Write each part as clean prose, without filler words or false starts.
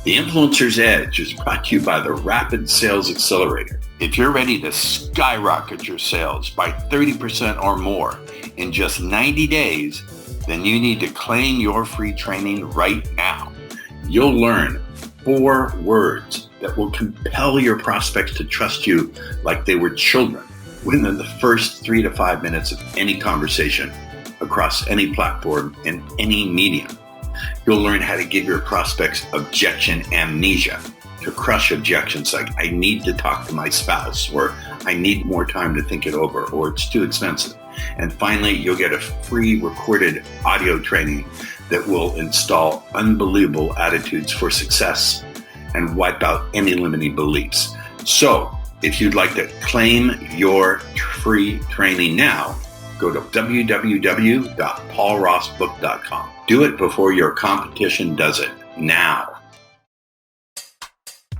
The Influencer's Edge is brought to you by the Rapid Sales Accelerator. If you're ready to skyrocket your sales by 30% or more in just 90 days, then you need to claim your free training right now. You'll learn 4 words that will compel your prospects to trust you like they were children within the first 3 to 5 minutes of any conversation across any platform and any medium. You'll learn how to give your prospects objection amnesia, to crush objections like, I need to talk to my spouse, or I need more time to think it over, or it's too expensive. And finally, you'll get a free recorded audio training that will install unbelievable attitudes for success and wipe out any limiting beliefs. So if you'd like to claim your free training now, go to www.paulrossbook.com. Do it before your competition does it now.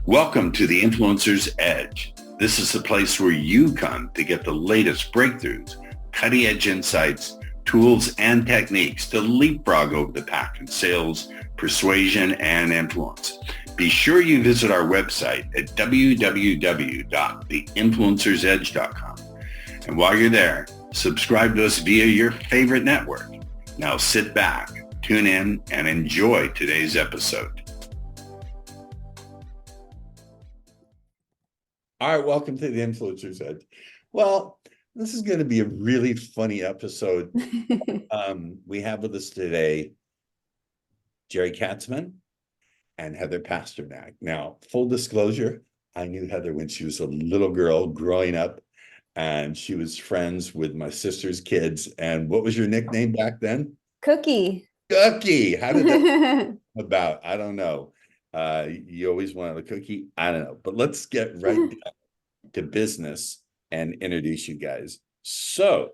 Welcome to the Influencer's Edge. This is the place where you come to get the latest breakthroughs, cutting-edge insights, tools, and techniques to leapfrog over the pack in sales, persuasion, and influence. Be sure you visit our website at www.theinfluencersedge.com. And while you're there, subscribe to us via your favorite network. Now sit back, tune in, and enjoy today's episode. All right, welcome to the Influencer's Edge. Well, this is going to be a really funny episode. We have with us today Gerry Katzman and Heather Pasternak. Now, full disclosure, I knew Heather when she was a little girl growing up, and she was friends with my sister's kids. And what was your nickname back then? Cookie. Cookie. How did that come about? I don't know. You always wanted a cookie? I don't know. But let's get right down to business and introduce you guys. So,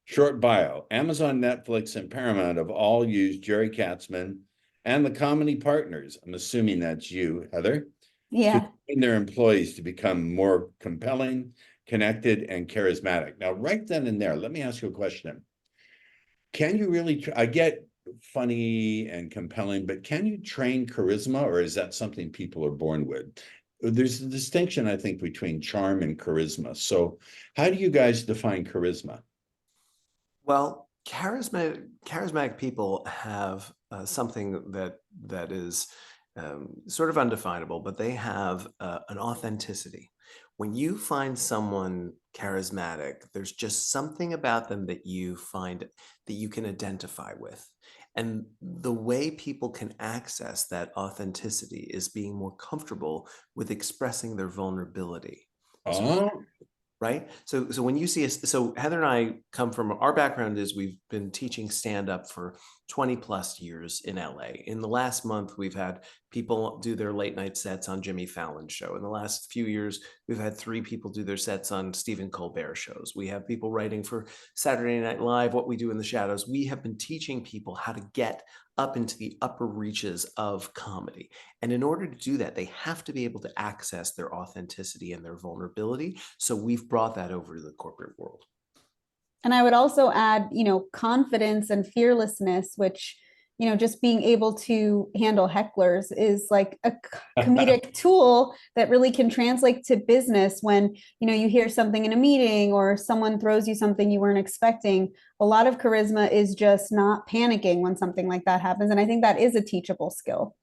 short bio. Amazon, Netflix, and Paramount have all used Gerry Katzman and the Comedy partners. I'm assuming that's you, Heather. Yeah. To train their employees to become more compelling, connected, and charismatic. Now, right then and there, let me ask you a question. Can you really, I get funny and compelling, but can you train charisma, or is that something people are born with? There's a distinction, I think, between charm and charisma. So how do you guys define charisma? Well, charismatic people have something that is sort of undefinable, but they have an authenticity. When you find someone charismatic, there's just something about them that you find that you can identify with. And the way people can access that authenticity is being more comfortable with expressing their vulnerability. Oh, Right. So when you see us, so Heather and I come from, our background is we've been teaching stand-up for 20 plus years in LA. In the last month, we've had people do their late night sets on Jimmy Fallon's show. In the last few years, we've had 3 people do their sets on Stephen Colbert shows. We have people writing for Saturday Night Live, What We Do in the Shadows. We have been teaching people how to get up into the upper reaches of comedy. And in order to do that, they have to be able to access their authenticity and their vulnerability. So we've brought that over to the corporate world. And I would also add, confidence and fearlessness, which, just being able to handle hecklers is like a comedic tool that really can translate to business when, you hear something in a meeting or someone throws you something you weren't expecting. A lot of charisma is just not panicking when something like that happens. And I think that is a teachable skill.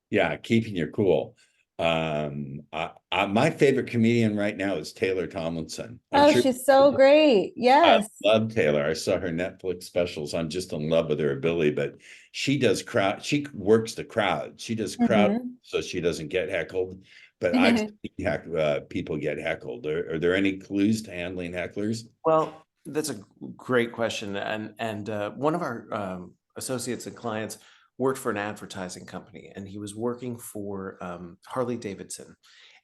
yeah, keeping your cool. My favorite comedian right now is Taylor Tomlinson. She's so great. Yes. I love Taylor. I saw her Netflix specials. I'm just in love with her ability, but she works the crowd. She does crowd so she doesn't get heckled. But I've seen people get heckled. Are there any clues to handling hecklers? Well, that's a great question. And one of our associates and clients worked for an advertising company, and he was working for Harley Davidson.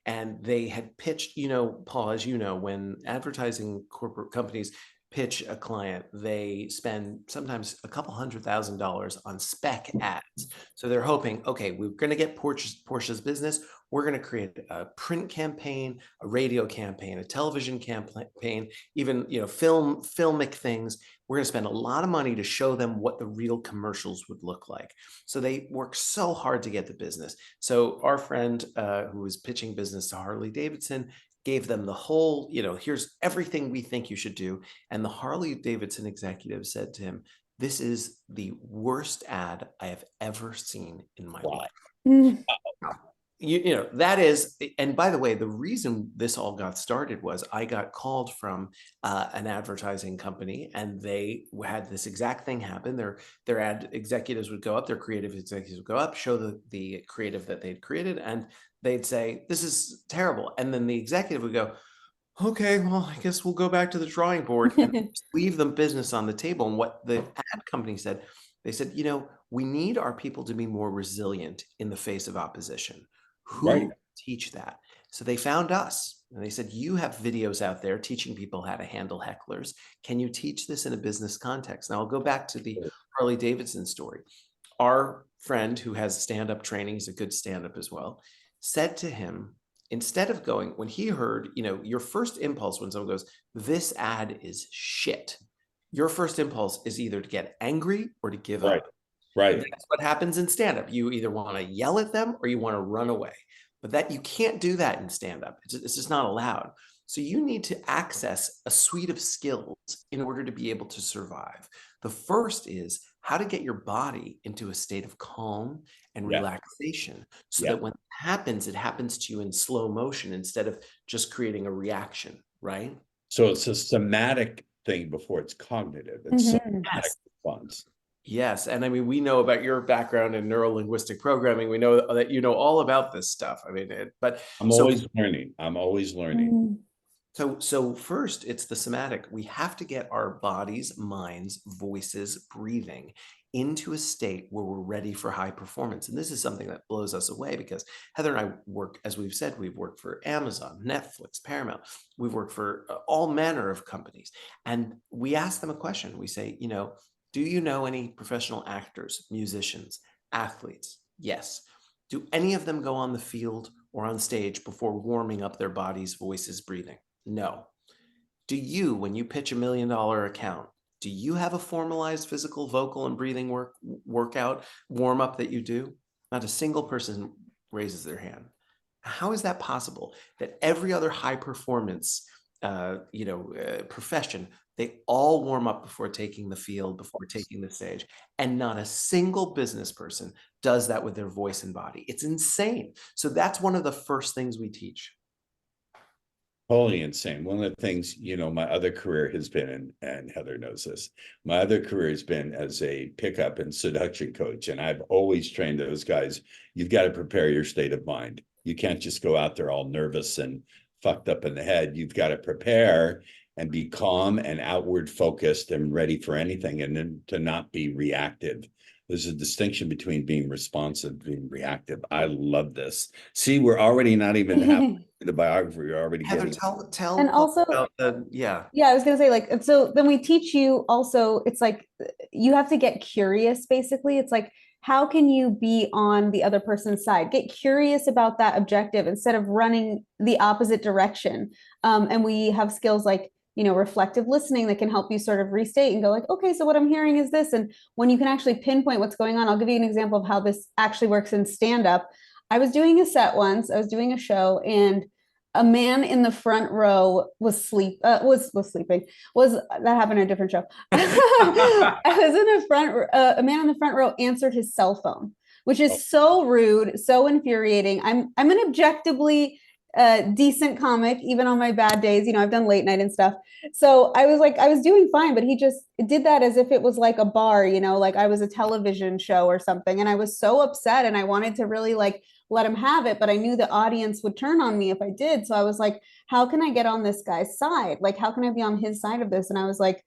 And they had pitched, Paul, as you know, when advertising corporate companies pitch a client, they spend sometimes a couple $100,000 on spec ads. So they're hoping, okay, we're going to get Portia's business. We're going to create a print campaign, a radio campaign, a television campaign, even, you know, filmic things. We're going to spend a lot of money to show them what the real commercials would look like. So they work so hard to get the business. So our friend who was pitching business to Harley Davidson gave them the whole, you know, here's everything we think you should do. And the Harley Davidson executive said to him, this is the worst ad I have ever seen in my life. Mm. You know, that is, and by the way, the reason this all got started was I got called from an advertising company, and they had this exact thing happen. Their ad executives would go up, their creative executives would go up, show the creative that they'd created, and they'd say, this is terrible. And then the executive would go, okay, well, I guess we'll go back to the drawing board and leave them business on the table. And what the ad company said, they said, you know, we need our people to be more resilient in the face of opposition. Who Right. teach that? So they found us, and they said, you have videos out there teaching people how to handle hecklers. Can you teach this in a business context? Now I'll go back to the Harley Davidson story. Our friend who has stand-up training, he's a good stand-up as well, said to him, instead of going, when he heard, you know, your first impulse when someone goes, this ad is shit, your first impulse is either to get angry or to give Right. up. Right. That's what happens in stand-up. You either want to yell at them or you want to run away. But that you can't do that in stand-up. It's just not allowed. So you need to access a suite of skills in order to be able to survive. The first is how to get your body into a state of calm and Yeah. relaxation so Yeah. that when it happens to you in slow motion instead of just creating a reaction, right? So it's a somatic thing before it's cognitive. It's somatic Yes. response. Yes. And I mean, we know about your background in neuro-linguistic programming. We know that you know all about this stuff. I mean, but I'm always learning. I'm always learning. so first, it's the Sematic. We have to get our bodies, minds, voices, breathing into a state where we're ready for high performance. And this is something that blows us away because Heather and I work, as we've said, we've worked for Amazon, Netflix, Paramount. We've worked for all manner of companies. And we ask them a question. We say, you know, do you know any professional actors, musicians, athletes? Yes. Do any of them go on the field or on stage before warming up their bodies, voices, breathing? No. Do you, when you pitch $1 million account, do you have a formalized physical, vocal, and breathing workout, warm up that you do? Not a single person raises their hand. How is that possible that every other high performance profession, they all warm up before taking the field, before taking the stage, and not a single business person does that with their voice and body? It's insane. So that's one of the first things we teach. Totally insane. One of the things, you know, my other career has been, and Heather knows this, my other career has been as a pickup and seduction coach. And I've always trained those guys. You've got to prepare your state of mind. You can't just go out there all nervous and fucked up in the head. You've got to prepare and be calm and outward focused and ready for anything, and then to not be reactive. There's a distinction between being responsive and being reactive. I love this. See, we're already not even having the biography. We're already Heather, getting. tell And also, about the, yeah, I was gonna say, like, so then we teach you also, it's like you have to get curious, basically. It's like, how can you be on the other person's side? Get curious about that objective instead of running the opposite direction. And we have skills like, you know, reflective listening that can help you sort of restate and go like, okay, so what I'm hearing is this. And when you can actually pinpoint what's going on, I'll give you an example of how this actually works in stand-up. I was doing a set once, I was doing a show, and a man in the front row was sleeping. That happened in a different show. I was in a front, a man in the front row answered his cell phone, which is so rude, so infuriating. I'm an objectively decent comic, even on my bad days. You know, I've done late night and stuff. So I was like, I was doing fine, but he just did that as if it was like a bar, you know, like I was a television show or something. And I was so upset, and I wanted to really like let him have it, but I knew the audience would turn on me if I did. So I was like, how can I get on this guy's side? Like, how can I be on his side of this? And I was like,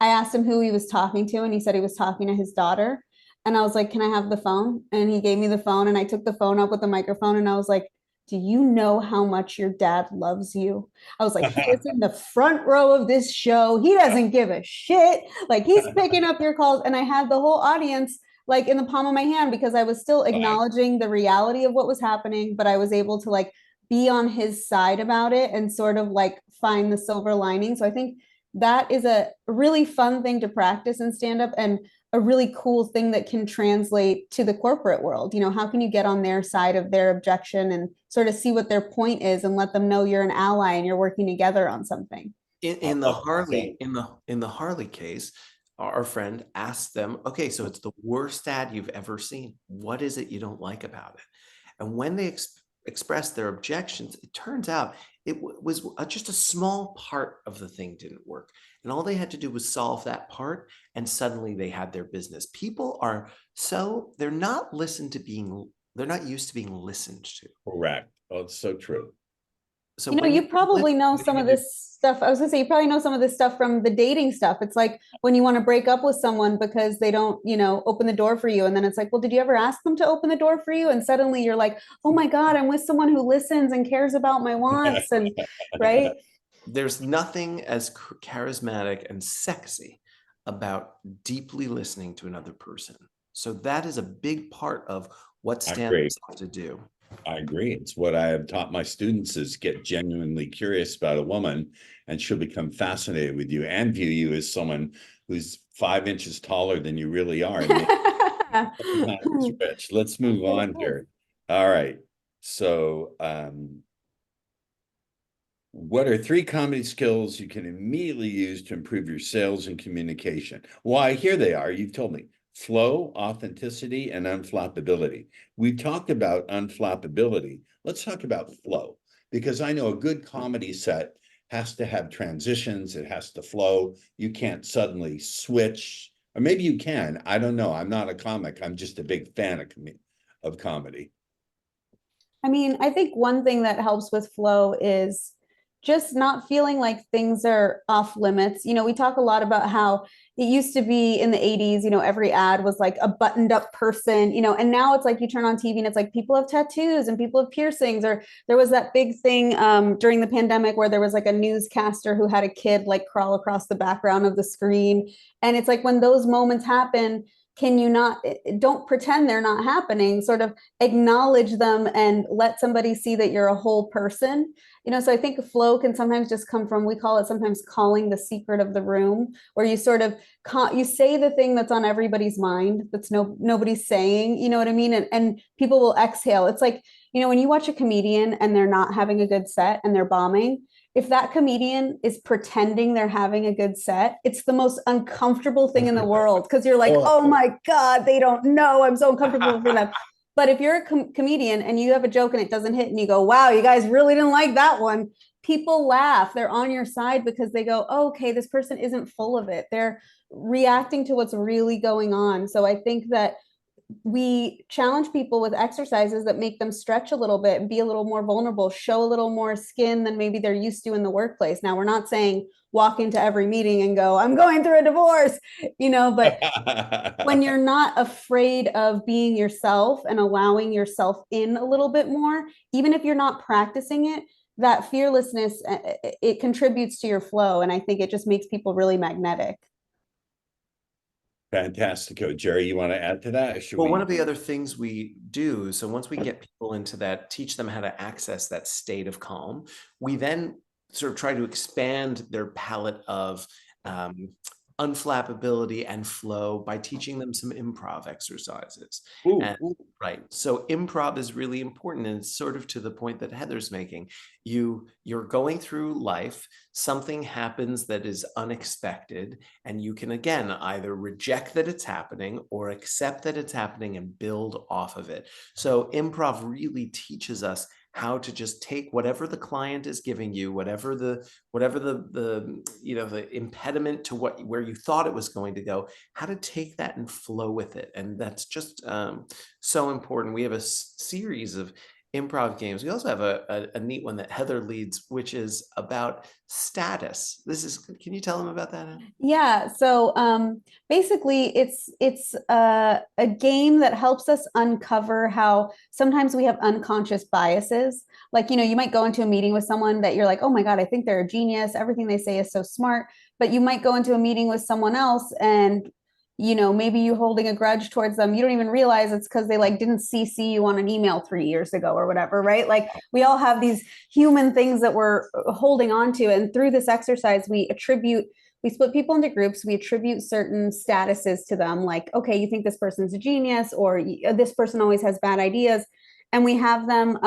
I asked him who he was talking to, and he said he was talking to his daughter. And I was like, can I have the phone? And he gave me the phone, and I took the phone up with the microphone, and I was like, do you know how much your dad loves you? I was like, he is in the front row of this show. He doesn't give a shit. Like, he's picking up your calls. And I had the whole audience like in the palm of my hand because I was still acknowledging the reality of what was happening, but I was able to like be on his side about it and sort of like find the silver lining. So I think that is a really fun thing to practice in stand up, and a really cool thing that can translate to the corporate world. You know, how can you get on their side of their objection and sort of see what their point is and let them know you're an ally and you're working together on something. In the Harley case, our friend asked them, okay, so it's the worst ad you've ever seen. What is it you don't like about it? And when they expressed their objections, it turns out it was just a small part of the thing didn't work. And all they had to do was solve that part, and suddenly they had their business. People are they're not they're not used to being listened to. Correct. Oh, it's so true. So you know, you probably know some of this stuff. I was gonna say, you probably know some of this stuff from the dating stuff. It's like when you want to break up with someone because they don't, you know, open the door for you. And then it's like, well, did you ever ask them to open the door for you? And suddenly you're like, oh my God, I'm with someone who listens and cares about my wants. And right. There's nothing as charismatic and sexy about deeply listening to another person. So that is a big part of what stand-ups have to do. I agree. It's what I have taught my students is get genuinely curious about a woman, and she'll become fascinated with you and view you as someone who's 5 inches taller than you really are. Rich. Let's move on here. All right. So, what are 3 comedy skills you can immediately use to improve your sales and communication? Why, here they are. You've told me. Flow, authenticity, and unflappability. We talked about unflappability. Let's talk about flow, because I know a good comedy set has to have transitions. It has to flow. You can't suddenly switch, or maybe you can. I don't know. I'm not a comic. I'm just a big fan of comedy. I mean, I think one thing that helps with flow is just not feeling like things are off limits. You know, we talk a lot about how it used to be in the 80s, you know, every ad was like a buttoned up person, you know, and now it's like you turn on TV and it's like people have tattoos and people have piercings. Or there was that big thing during the pandemic where there was like a newscaster who had a kid like crawl across the background of the screen. And it's like when those moments happen, can you not, don't pretend they're not happening, sort of acknowledge them and let somebody see that you're a whole person. You know, so I think flow can sometimes just come from, we call it sometimes calling the secret of the room, where you sort of, you say the thing that's on everybody's mind, that's nobody's saying, you know what I mean? And people will exhale. It's like, you know, when you watch a comedian and they're not having a good set and they're bombing, if that comedian is pretending they're having a good set, it's the most uncomfortable thing in the world, because you're like, oh my God, they don't know. I'm so uncomfortable for them. But if you're a comedian and you have a joke and it doesn't hit and you go, wow, you guys really didn't like that one, people laugh. They're on your side because they go, oh, okay, this person isn't full of it. They're reacting to what's really going on. So I think that we challenge people with exercises that make them stretch a little bit and be a little more vulnerable, show a little more skin than maybe they're used to in the workplace. Now, we're not saying walk into every meeting and go, I'm going through a divorce, you know, but when you're not afraid of being yourself and allowing yourself in a little bit more, even if you're not practicing it, that fearlessness, it contributes to your flow. And I think it just makes people really magnetic. Fantastico. Gerry, you want to add to that? Well, one of the other things we do, so once we get people into that, teach them how to access that state of calm, we then sort of try to expand their palette of unflappability and flow by teaching them some improv exercises. Right. So improv is really important, and it's sort of to the point that Heather's making. You're going through life, something happens that is unexpected, and you can again either reject that it's happening or accept that it's happening and build off of it. So improv really teaches us how to just take whatever the client is giving you, whatever the you know, the impediment to where you thought it was going to go, how to take that and flow with it. And that's just so important. We have a series of improv games. We also have a neat one that Heather leads, which is about status. Can you tell them about that? Yeah, so basically it's a game that helps us uncover how sometimes we have unconscious biases. Like, you might go into a meeting with someone that you're like, oh my God, I think they're a genius. Everything they say is so smart. But you might go into a meeting with someone else and maybe you holding a grudge towards them. You don't even realize it's because they like didn't CC you on an email 3 years ago or whatever, right? Like we all have these human things that we're holding on to. And through this exercise, we split people into groups. We attribute certain statuses to them, like, okay, you think this person's a genius, or this person always has bad ideas. And we have them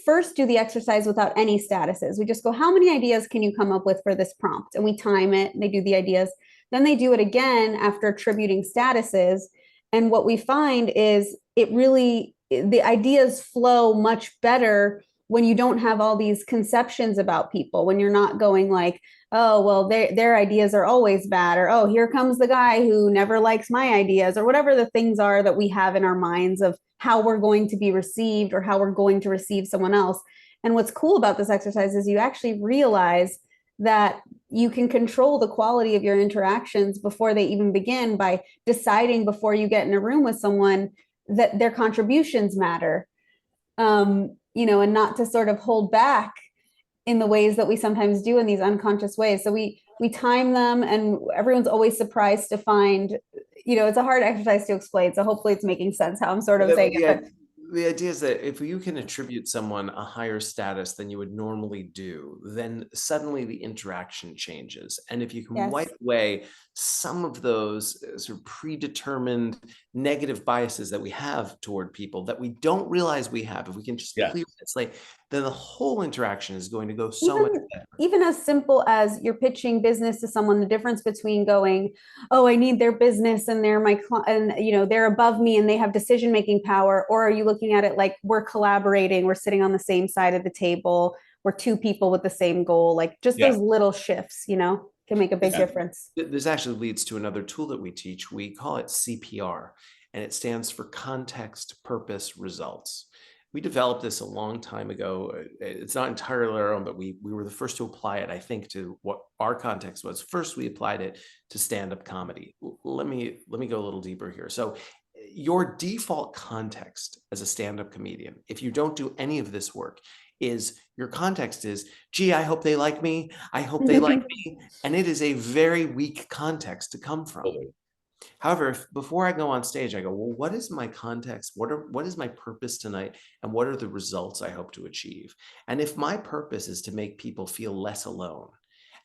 first do the exercise without any statuses. We just go, how many ideas can you come up with for this prompt? And we time it, and they do the ideas. Then they do it again after attributing statuses. And what we find is the ideas flow much better when you don't have all these conceptions about people, when you're not going like, oh, well, their ideas are always bad, or, oh, here comes the guy who never likes my ideas, or whatever the things are that we have in our minds of how we're going to be received or how we're going to receive someone else. And what's cool about this exercise is you actually realize that you can control the quality of your interactions before they even begin by deciding before you get in a room with someone that their contributions matter, and not to sort of hold back in the ways that we sometimes do in these unconscious ways. So we time them, and everyone's always surprised to find, it's a hard exercise to explain. So hopefully it's making sense how I'm sort of saying it. But the idea is that if you can attribute someone a higher status than you would normally do, then suddenly the interaction changes. And if you can wipe away some of those sort of predetermined negative biases that we have toward people that we don't realize we have, if we can just clear that slate, then the whole interaction is going to go so much better. Even as simple as you're pitching business to someone, the difference between going, oh, I need their business and they're my client, and they're above me and they have decision-making power, or are you looking at it like we're collaborating, we're sitting on the same side of the table, we're two people with the same goal, like just those little shifts, can make a big difference. This actually leads to another tool that we teach. We call it CPR, and it stands for context, purpose, results. We developed this a long time ago. It's not entirely our own, but we were the first to apply it, I think, to what our context was. First, we applied it to stand-up comedy. Let me go a little deeper here. So your default context as a stand-up comedian, if you don't do any of this work, is your context is, gee, I hope they like me. I hope they like me. And it is a very weak context to come from. However, before I go on stage, I go, well, what is my context? What is my purpose tonight? And what are the results I hope to achieve? And if my purpose is to make people feel less alone,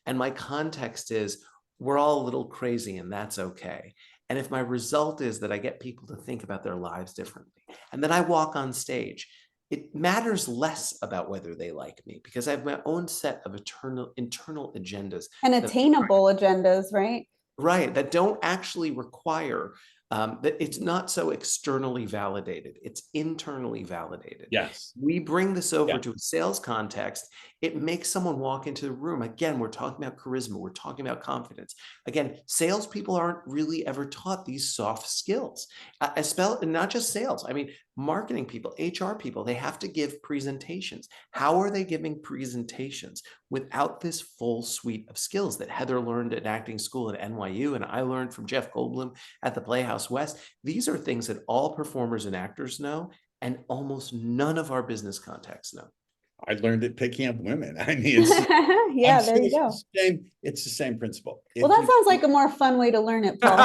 and my context is we're all a little crazy and that's okay. And if my result is that I get people to think about their lives differently, and then I walk on stage, it matters less about whether they like me because I have my own set of internal agendas. And attainable agendas, right? Right, that don't actually require, that it's not so externally validated, it's internally validated. Yes. We bring this over to a sales context. It makes someone walk into the room. Again, we're talking about charisma, we're talking about confidence. Again, salespeople aren't really ever taught these soft skills. Not just sales, I mean, marketing people, HR people, they have to give presentations. How are they giving presentations without this full suite of skills that Heather learned at acting school at NYU and I learned from Jeff Goldblum at the Playhouse West? These are things that all performers and actors know, and almost none of our business contacts know. I learned it picking up women. I mean, it's there you go. It's the same principle. Well, that sounds like a more fun way to learn it, Paul.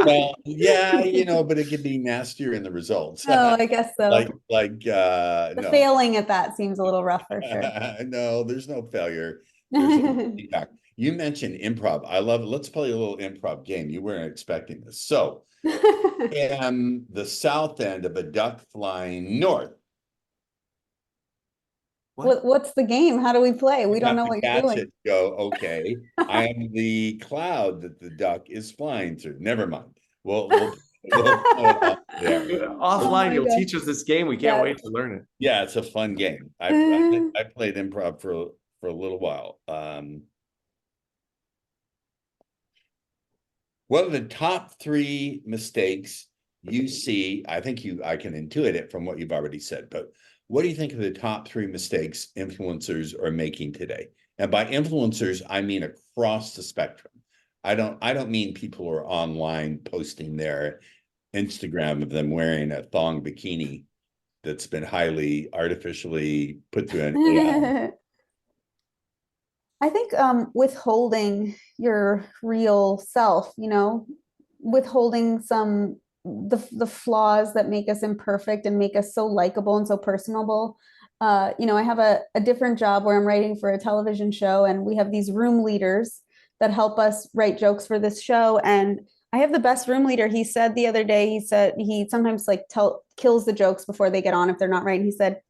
Well, yeah, but it could be nastier in the results. Oh, I guess so. No. Failing at that seems a little rough for sure. No, there's no failure. There's feedback. You mentioned improv. I love it. Let's play a little improv game. You weren't expecting this. So, am the south end of a duck flying north. What's the game? How do we play? We don't know what you're doing. Go, okay. I am the cloud that the duck is flying through. Never mind. We'll offline, you'll teach us this game. We can't wait to learn it. Yeah, it's a fun game. I played improv for a little while. What are the top 3 mistakes you see, I can intuit it from what you've already said, but what do you think of the top 3 mistakes influencers are making today? And by influencers, I mean across the spectrum. I don't mean people who are online posting their Instagram of them wearing a thong bikini that's been highly artificially put to an AI. I think withholding your real self, withholding some the flaws that make us imperfect and make us so likable and so personable. I have a different job where I'm writing for a television show, and we have these room leaders that help us write jokes for this show. And I have the best room leader. He said the other day, he said he sometimes kills the jokes before they get on if they're not right. And he said,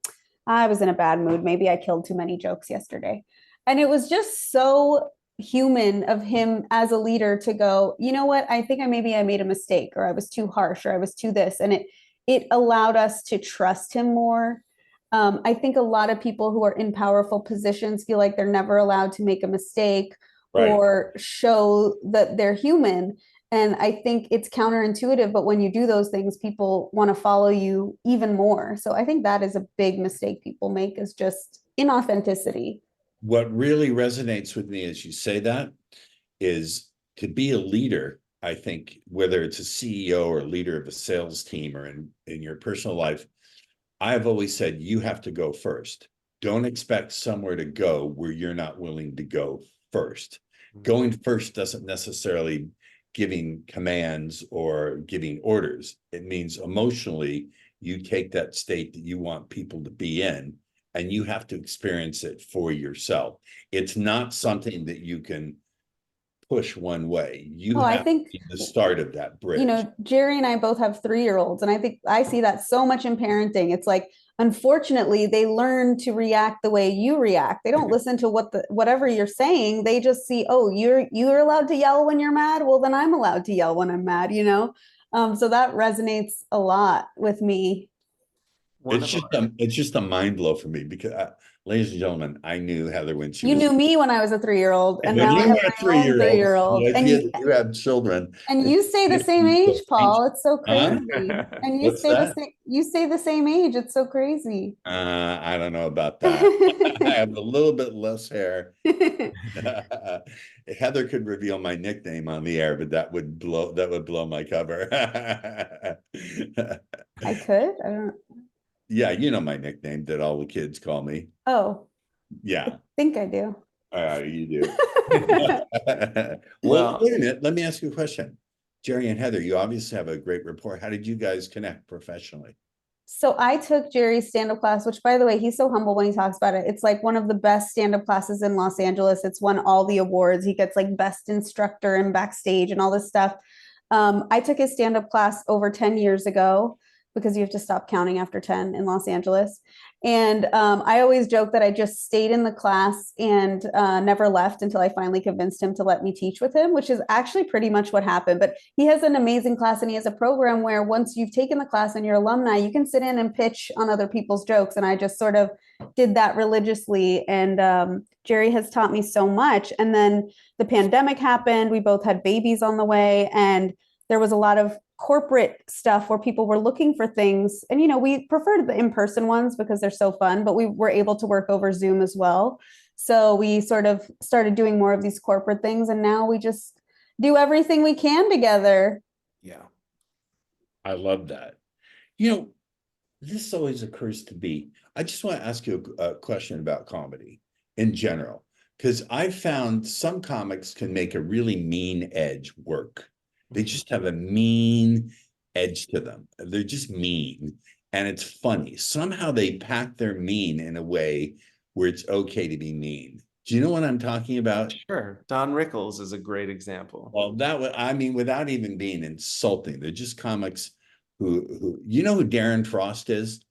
I was in a bad mood. Maybe I killed too many jokes yesterday. And it was just so human of him as a leader to go, you know what, I think I made a mistake, or I was too harsh, or I was too this. And it allowed us to trust him more. I think a lot of people who are in powerful positions feel like they're never allowed to make a mistake, right, or show that they're human. And I think it's counterintuitive, but when you do those things, people want to follow you even more. So I think that is a big mistake people make, is just inauthenticity. What really resonates with me as you say that is to be a leader. I think whether it's a CEO or a leader of a sales team or in your personal life, I've always said you have to go first. Don't expect somewhere to go where you're not willing to go first. Going first doesn't necessarily giving commands or giving orders. It means emotionally, you take that state that you want people to be in, and you have to experience it for yourself. It's not something that you can push one way. I think to be the start of that bridge. Gerry and I both have 3-year-olds, and I think I see that so much in parenting. It's like, unfortunately, they learn to react the way you react. They don't listen to whatever you're saying. They just see, oh, you're allowed to yell when you're mad. Well, then I'm allowed to yell when I'm mad, So that resonates a lot with me. It's just a mind blow for me because, ladies and gentlemen, I knew Heather when she You was. knew me when I was a 3-year-old, and when now you I have were a my own 3-year-old. and you have children, and you stay the same age, Paul. It's so crazy. And you What's that? You stay the same age. It's so crazy. I don't know about that. I have a little bit less hair. Heather could reveal my nickname on the air, but that would blow my cover. I could. I don't. Yeah, you know my nickname that all the kids call me. Oh. Yeah. I think I do. You do. Well, wait a minute. Let me ask you a question. Gerry and Heather, you obviously have a great rapport. How did you guys connect professionally? So I took Gerry's stand-up class, which, by the way, he's so humble when he talks about it. It's like one of the best stand-up classes in Los Angeles. It's won all the awards. He gets like best instructor and backstage and all this stuff. I took his stand-up class over 10 years ago, because you have to stop counting after 10 in Los Angeles. And I always joke that I just stayed in the class and never left until I finally convinced him to let me teach with him, which is actually pretty much what happened. But he has an amazing class, and he has a program where once you've taken the class and you're alumni, you can sit in and pitch on other people's jokes. And I just sort of did that religiously. And Gerry has taught me so much. And then the pandemic happened. We both had babies on the way, and there was a lot of corporate stuff where people were looking for things. And, we preferred the in-person ones because they're so fun, but we were able to work over Zoom as well. So we sort of started doing more of these corporate things. And now we just do everything we can together. Yeah. I love that. This always occurs to me. I just want to ask you a question about comedy in general, because I've found some comics can make a really mean edge work. They just have a mean edge to them. They're just mean, and it's funny. Somehow they pack their mean in a way where it's okay to be mean. Do you know what I'm talking about? Sure. Don Rickles is a great example. Well, without even being insulting, they're just comics who you know who Darren Frost is?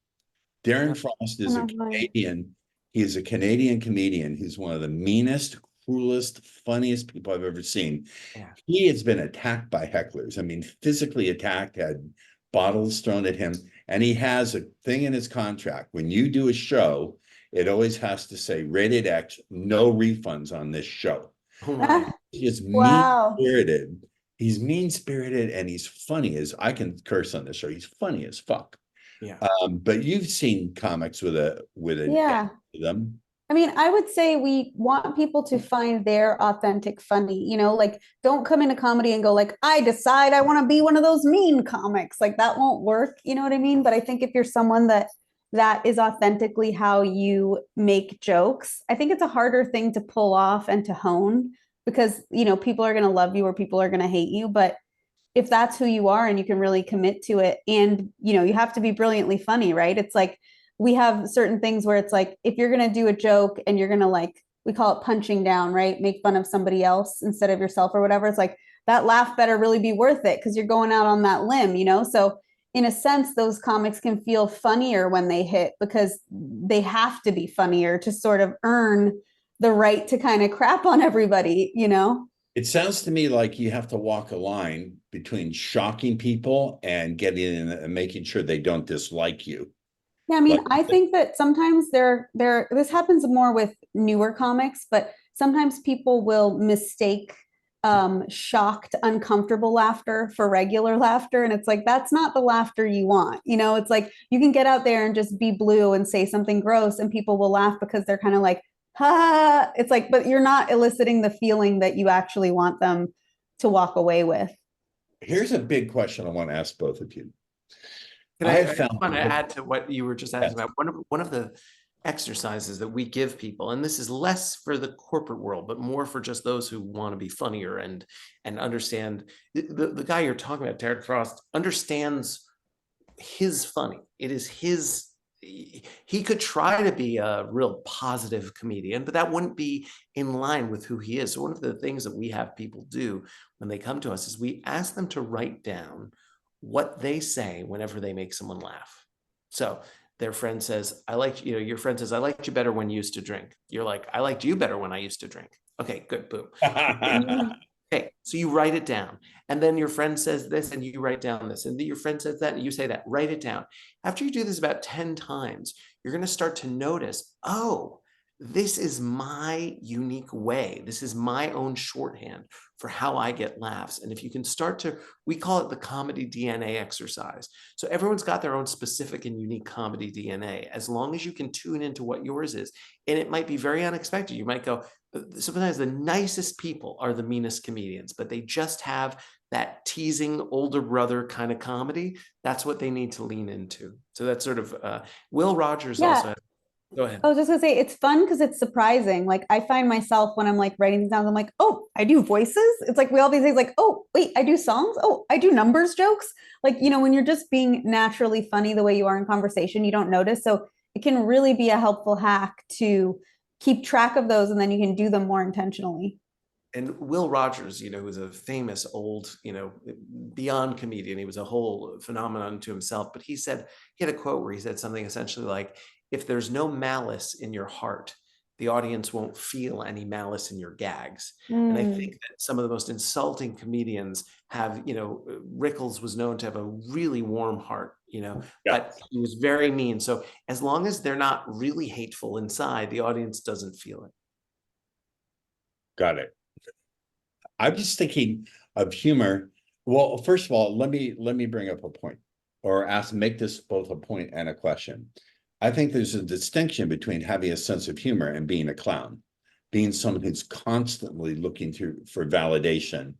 Darren Frost is a Canadian. He's a Canadian comedian who's one of the meanest, cruelest, funniest people I've ever seen. Yeah. He has been attacked by hecklers. I mean, physically attacked, had bottles thrown at him. And he has a thing in his contract. When you do a show, it always has to say rated X, no refunds on this show. Oh my. He is mean-spirited. He's mean-spirited and he's funny as I can curse on this show. He's funny as fuck. Yeah. But you've seen comics with an Yeah. to them. I mean, I would say we want people to find their authentic funny, like don't come into comedy and go like, I decide I want to be one of those mean comics. Like that won't work. You know what I mean? But I think if you're someone that is authentically how you make jokes, I think it's a harder thing to pull off and to hone because, people are going to love you or people are going to hate you. But if that's who you are and you can really commit to it and, you have to be brilliantly funny, right? It's like, we have certain things where it's like, if you're going to do a joke and you're going to like, we call it punching down, right? Make fun of somebody else instead of yourself or whatever. It's like that laugh better really be worth it because you're going out on that limb, So in a sense, those comics can feel funnier when they hit because they have to be funnier to sort of earn the right to kind of crap on everybody, It sounds to me like you have to walk a line between shocking people and getting in and making sure they don't dislike you. Yeah, I mean, I think that sometimes this happens more with newer comics, but sometimes people will mistake shocked, uncomfortable laughter for regular laughter. And it's like, that's not the laughter you want. It's like you can get out there and just be blue and say something gross and people will laugh because they're kind of like, ha. It's like, but you're not eliciting the feeling that you actually want them to walk away with. Here's a big question I want to ask both of you. I want to add to what you were just asking about. One of the exercises that we give people, and this is less for the corporate world, but more for just those who want to be funnier and understand. The guy you're talking about, Derek Frost, understands his funny. It is his. He could try to be a real positive comedian, but that wouldn't be in line with who he is. So one of the things that we have people do when they come to us is we ask them to write down what they say whenever they make someone laugh. So their friend says, your friend says, I liked you better when you used to drink. You're like, I liked you better when I used to drink. Okay, good, boom. Okay, so you write it down. And then your friend says this and you write down this. And your friend says that and you say that, write it down. After you do this about 10 times, you're going to start to notice, oh, this is my unique way. This is my own shorthand for how I get laughs. And if you can we call it the comedy DNA exercise. So everyone's got their own specific and unique comedy DNA, as long as you can tune into what yours is. And it might be very unexpected. You might go, sometimes the nicest people are the meanest comedians, but they just have that teasing older brother kind of comedy. That's what they need to lean into. So that's sort of, Will Rogers also has. Go ahead. I was just gonna say it's fun because it's surprising. Like I find myself when I'm like writing these down, I'm like, oh, I do voices. It's like we all these things like, oh, wait, I do songs. Oh, I do numbers jokes. Like, when you're just being naturally funny the way you are in conversation, you don't notice. So it can really be a helpful hack to keep track of those and then you can do them more intentionally. And Will Rogers, who's a famous old, beyond comedian, he was a whole phenomenon to himself. But he had a quote where he said something essentially like, if there's no malice in your heart, the audience won't feel any malice in your gags. And I think that some of the most insulting comedians have, Rickles was known to have a really warm heart, but he was very mean. So as long as they're not really hateful inside, the audience doesn't feel it. Got it. I'm just thinking of humor. Well, first of all, let me bring up a point or make this both a point and a question. I think there's a distinction between having a sense of humor and being a clown, being someone who's constantly looking for validation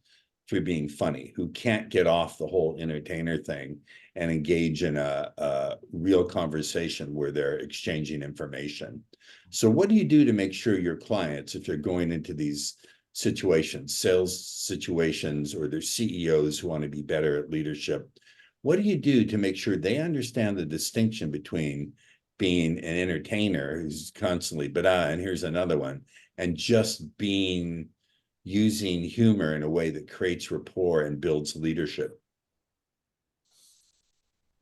through being funny, who can't get off the whole entertainer thing and engage in a real conversation where they're exchanging information. So what do you do to make sure your clients, if you're going into these situations, sales situations, or they're CEOs who want to be better at leadership, what do you do to make sure they understand the distinction between being an entertainer who's constantly, and here's another one, and just using humor in a way that creates rapport and builds leadership?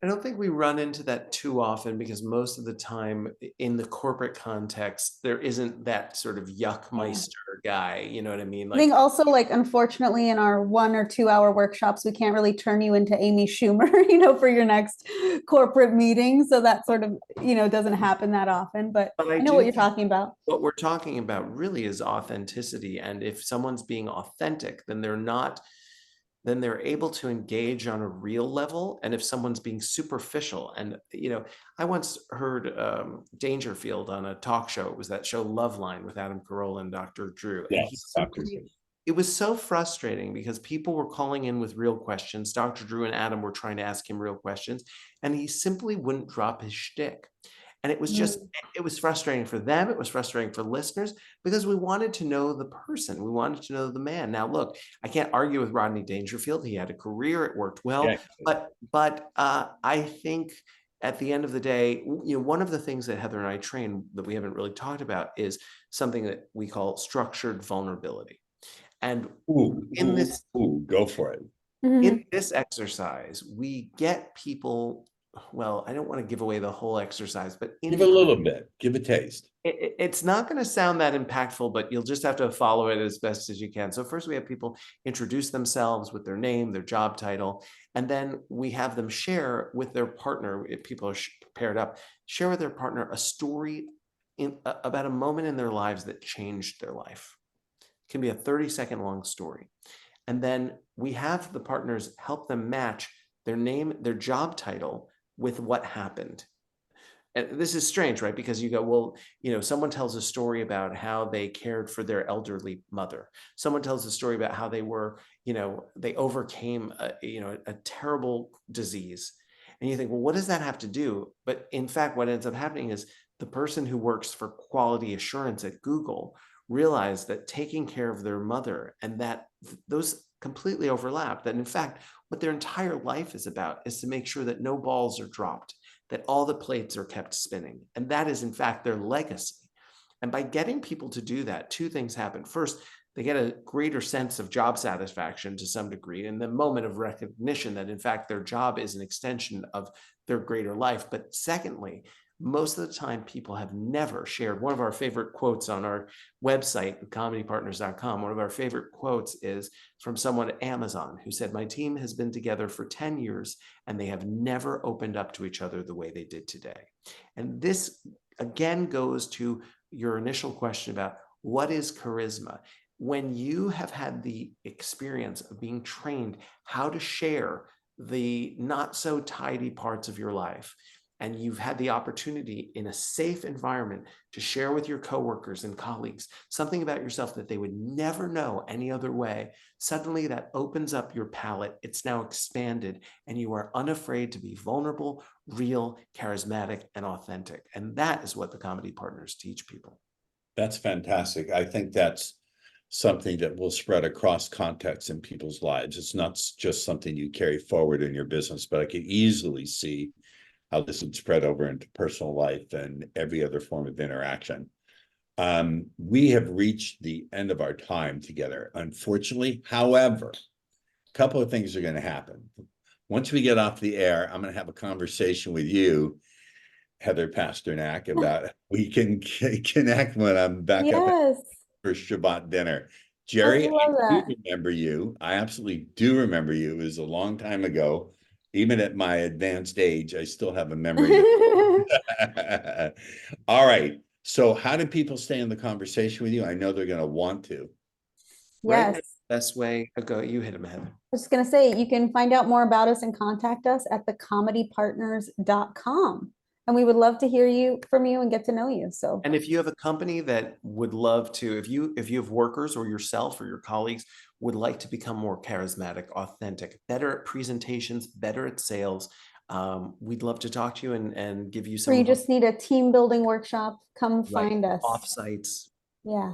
I don't think we run into that too often because most of the time in the corporate context, there isn't that sort of yuckmeister guy. You know what I mean? I think also unfortunately in our 1 or 2 hour workshops, we can't really turn you into Amy Schumer, for your next corporate meeting. So that sort of, doesn't happen that often, but I know what you're talking about. What we're talking about really is authenticity. And if someone's being authentic, then they're not then they're able to engage on a real level. And if someone's being superficial, and I once heard Dangerfield on a talk show. It was that show Loveline with Adam Carolla and Dr. Drew. And Yes, Dr. Drew. it was so frustrating because people were calling in with real questions. Dr. Drew and Adam were trying to ask him real questions, and he simply wouldn't drop his shtick. And it was just, it was frustrating for them. It was frustrating for listeners because we wanted to know the person. We wanted to know the man. Now, look, I can't argue with Rodney Dangerfield. He had a career. It worked well. Yeah. But I think at the end of the day, one of the things that Heather and I train that we haven't really talked about is something that we call structured vulnerability. And go for it. In this exercise, we get people, well, I don't want to give away the whole exercise, but give a little bit, give a taste. It's not going to sound that impactful, but you'll just have to follow it as best as you can. So first we have people introduce themselves with their name, their job title, and then we have them share with their partner, if people are paired up, share with their partner a story about a moment in their lives that changed their life. It can be a 30-second long story. And then we have the partners help them match their name, their job title with what happened. And this is strange, right? Because you go, well, someone tells a story about how they cared for their elderly mother. Someone tells a story about how they were, they overcame a terrible disease. And you think, well, what does that have to do? But in fact, what ends up happening is the person who works for quality assurance at Google realized that taking care of their mother and that those completely overlap, that in fact, what their entire life is about is to make sure that no balls are dropped, that all the plates are kept spinning. And that is in fact their legacy. And by getting people to do that, two things happen. First, they get a greater sense of job satisfaction to some degree, and the moment of recognition that in fact their job is an extension of their greater life. But secondly, most of the time, people have never shared. One of our favorite quotes on our website, comedypartners.com, one of our favorite quotes is from someone at Amazon who said, my team has been together for 10 years and they have never opened up to each other the way they did today. And this, again, goes to your initial question about what is charisma. When you have had the experience of being trained how to share the not so tidy parts of your life, and you've had the opportunity in a safe environment to share with your coworkers and colleagues something about yourself that they would never know any other way, suddenly that opens up your palette. It's now expanded, and you are unafraid to be vulnerable, real, charismatic, and authentic. And that is what the Comedy Partners teach people. That's fantastic. I think that's something that will spread across contexts in people's lives. It's not just something you carry forward in your business, but I can easily see how this would spread over into personal life and every other form of interaction. We have reached the end of our time together, unfortunately. However, a couple of things are going to happen. Once we get off the air, I'm going to have a conversation with you, Heather Pasternak, about how we can connect when I'm back up for Shabbat dinner. Gerry, I do remember you. I absolutely do remember you. It was a long time ago. Even at my advanced age, I still have a memory. All right. So how do people stay in the conversation with you? I know they're going to want to. Yes. Right? Best way to go. You hit them, Heather. I was just going to say, you can find out more about us and contact us at thecomedypartners.com. And we would love to hear from you and get to know you. So, and if you have a company that would love to, if you have workers or yourself or your colleagues would like to become more charismatic, authentic, better at presentations, better at sales, we'd love to talk to you and give you some. Or you just need a team building workshop, come find us. Offsites. Yeah.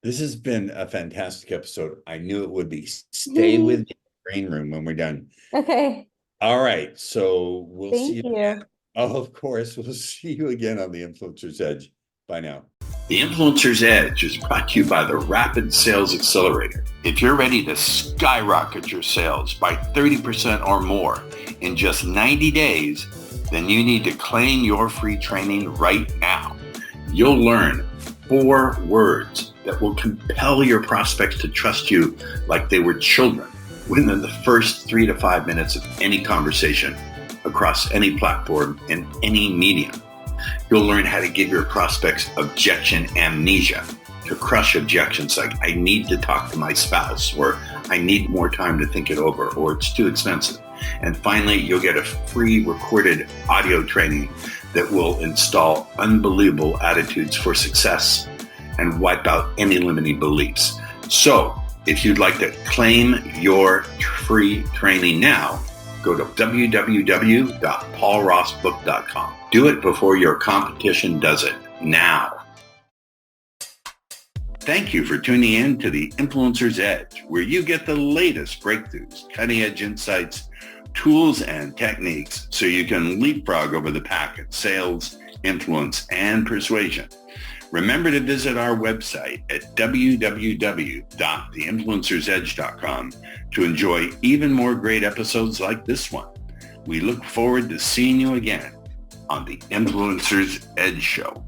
This has been a fantastic episode. I knew it would be. Stay with me in the green room when we're done. Okay. All right. So we'll see you. Thank you. Oh, of course. We'll see you again on the Influencer's Edge. Bye now. The Influencer's Edge is brought to you by the Rapid Sales Accelerator. If you're ready to skyrocket your sales by 30% or more in just 90 days, then you need to claim your free training right now. You'll learn 4 words that will compel your prospects to trust you like they were children within the first 3 to 5 minutes of any conversation across any platform in any medium. You'll learn how to give your prospects objection amnesia to to crush objections like I need to talk to my spouse, or I need more time to think it over, or it's too expensive. And finally, you'll get a free recorded audio training that will install unbelievable attitudes for success and wipe out any limiting beliefs. So if you'd like to claim your free training now, go to www.paulrossbook.com. Do it before your competition does it now. Thank you for tuning in to the Influencer's Edge, where you get the latest breakthroughs, cutting-edge insights, tools, and techniques so you can leapfrog over the pack in sales, influence, and persuasion. Remember to visit our website at www.theinfluencersedge.com to enjoy even more great episodes like this one. We look forward to seeing you again on the Influencer's Edge Show.